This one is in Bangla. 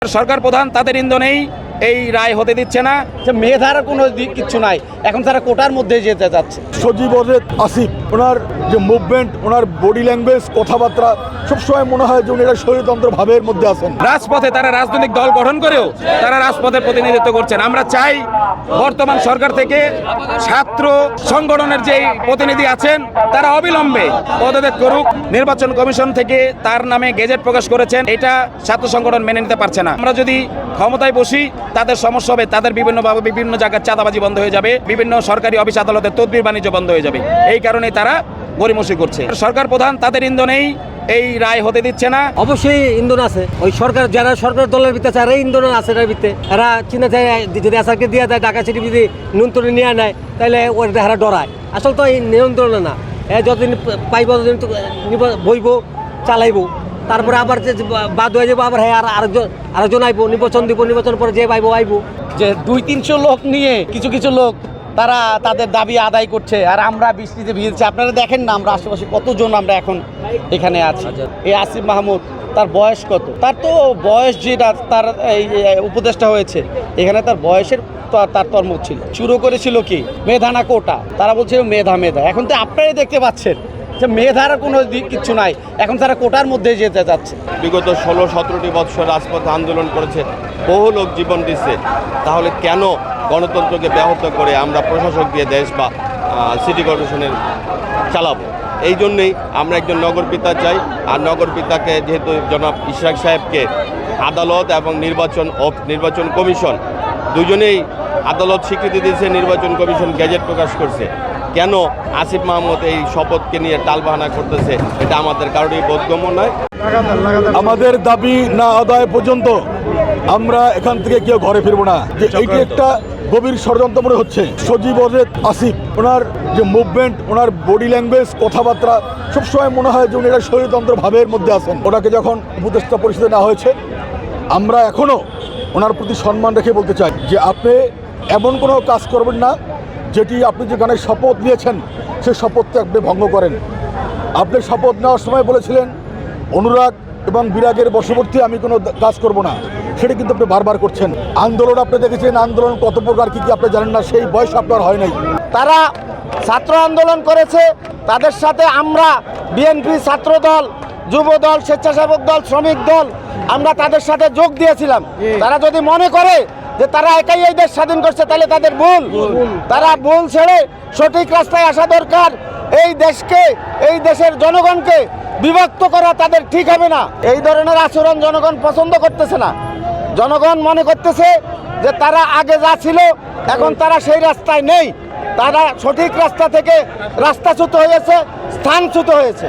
সরকার প্রধান তাদের ইন্ধনেই এই রায় হতে দিচ্ছে না। মেধার কোনো কিচ্ছু নাই, এখন তারা কোটার মধ্যে যেতে যাচ্ছে। সজীব ওয়াজেদ আসিফ, ওনার যে মুভমেন্ট, ওনার বডি ল্যাঙ্গুয়েজ, কথাবার্তা, সবসময় মনে হয় যে উনি একটা স্বৈরতন্ত্র ভাবের মধ্যে আছেন। রাজপথে তারা রাজনৈতিক দল গঠন করেও তারা রাজপথে প্রতিনিধিত্ব করছেন। আমরা চাই বর্তমান সরকার থেকে ছাত্র সংগঠনের যে প্রতিনিধি আছেন তারা অবিলম্বে পদত্যাগ করুক। নির্বাচন কমিশন থেকে তার নামে গেজেট প্রকাশ করেছেন, এটা ছাত্র সংগঠন মেনে নিতে পারছে না। আমরা যদি ক্ষমতায় বসি তাদের সমস্যা হবে, তাদের বিভিন্ন জায়গায় চাঁদাবাজি বন্ধ হয়ে যাবে, বিভিন্ন সরকারি অফিস আদালতে তদবির বাণিজ্য বন্ধ হয়ে যাবে। এই কারণে তারা গড়িমসি করছে। সরকার প্রধান তাদের ইন্ধনেই এই রায় হতে দিচ্ছে না। অবশ্যই ইন্ধন আছে, ওই সরকার যারা সরকার দলের ভিতরে আছে ইন্ধন আছে, এর ভিতরে এরা চিন্তা চায় যদি আসারকে দিয়ে দেয়, ঢাকা সিটি যদি নিয়ন্ত্রণে নিয়ে নেয় তাহলে ওই হারা ডরায়। আসলে তো এই নিয়ন্ত্রণে না, যতদিন পাইব ততদিন বইব চালাইব, তারপরে আবার যে বাদ হয়ে যাবো, আবার হ্যাঁ আরেকজন আইব, নির্বাচন দিব, নির্বাচন পরে যে পাইব আইব। যে 200-300 লোক নিয়ে কিছু লোক তারা তাদের দাবি আদায় করছে, আর আমরা বৃষ্টিতে ভিজেছি। আপনারা দেখেন না আমরা আশেপাশে কতজন আমরা এখন এখানে আছি। এই আসিফ মাহমুদ, তার বয়স কত? তার তো বয়স যেটা তার এই উপদেষ্টা হয়েছে, এখানে তার বয়সের তার তর্ম ছিল। শুরু করেছিল কি মেধা না কোটা, তারা বলছে মেধা। এখন তো আপনারাই দেখতে পাচ্ছেন যে মেধার কোনো কিচ্ছু নাই, এখন তারা কোটার মধ্যে যেতে যাচ্ছে। বিগত 16-17টি বৎসর রাজপথে আন্দোলন করেছে, বহু লোক জীবন দিচ্ছে, তাহলে কেন গণতন্ত্রকে ব্যাহত করে আমরা প্রশাসক দিয়ে দেশ বা সিটি কর্পোরেশনের চালাবো? এই জন্যেই আমরা একজন নগরপিতা চাই। আর নগরপিতাকে যেহেতু জনাব ইশরাক সাহেবকে আদালত এবং নির্বাচন কমিশন দুজনেই আদালত স্বীকৃতি দিয়েছে, নির্বাচন কমিশন গেজেট প্রকাশ করছে, কেন আসিফ মাহমুদ এই শপথকে নিয়ে টালবাহানা করতেছে, এটা আমাদের কারোরই বোধগম্য নয়। আমাদের দাবি না আদায় পর্যন্ত আমরা এখান থেকে কেউ ঘরে ফিরবো না। যে এইটি একটা গভীর ষড়যন্ত্র মনে হচ্ছে। সজীব ওয়াজেদ আসিফ, ওনার যে মুভমেন্ট, ওনার বডি ল্যাঙ্গুয়েজ, কথাবার্তা, সবসময় মনে হয় যে উনি একটা স্বৈরতন্ত্র ভাবের মধ্যে আছেন। ওনাকে যখন উপদেষ্টা পরিষদে নেওয়া হয়েছে, আমরা এখনও ওনার প্রতি সম্মান রেখে বলতে চাই যে আপনি এমন কোনো কাজ করবেন না যেটি আপনি যেখানে শপথ নিয়েছেন সেই শপথটা আপনি ভঙ্গ করেন। আপনি শপথ নেওয়ার সময় বলেছিলেন অনুরাগ এবং বিরাগের বশবর্তী আমি কোনো কাজ করব না, সেটা কিন্তু আপনি বারবার করছেন। আন্দোলন আপনি দেখেছেন, আন্দোলন কত প্রকার কী আপনি জানেন না, সেই বয়স আপনার হয় নাই। তারা ছাত্র আন্দোলন করেছে, তাদের সাথে আমরা বিএনপি, ছাত্র দল, যুব দল, স্বেচ্ছাসেবক দল, শ্রমিক দল, আমরা তাদের সাথে যোগ দিয়েছিলাম। তারা যদি মনে করে যে তারা একাই এই দেশ স্বাধীন করছে, তাহলে তাদের ভুল। তারা ভুল ছেড়ে সঠিক রাস্তায় আসা দরকার। এই দেশকে, এই দেশের জনগণকে বিভক্ত করা তাদের ঠিক হবে না। এই ধরনের আচরণ জনগণ পছন্দ করতেছে না। জনগণ মনে করতেছে যে তারা আগে যা ছিল এখন তারা সেই রাস্তায় নেই, তারা সঠিক রাস্তা থেকে রাস্তাচ্যুত হয়েছে, স্থানচ্যুত হয়েছে।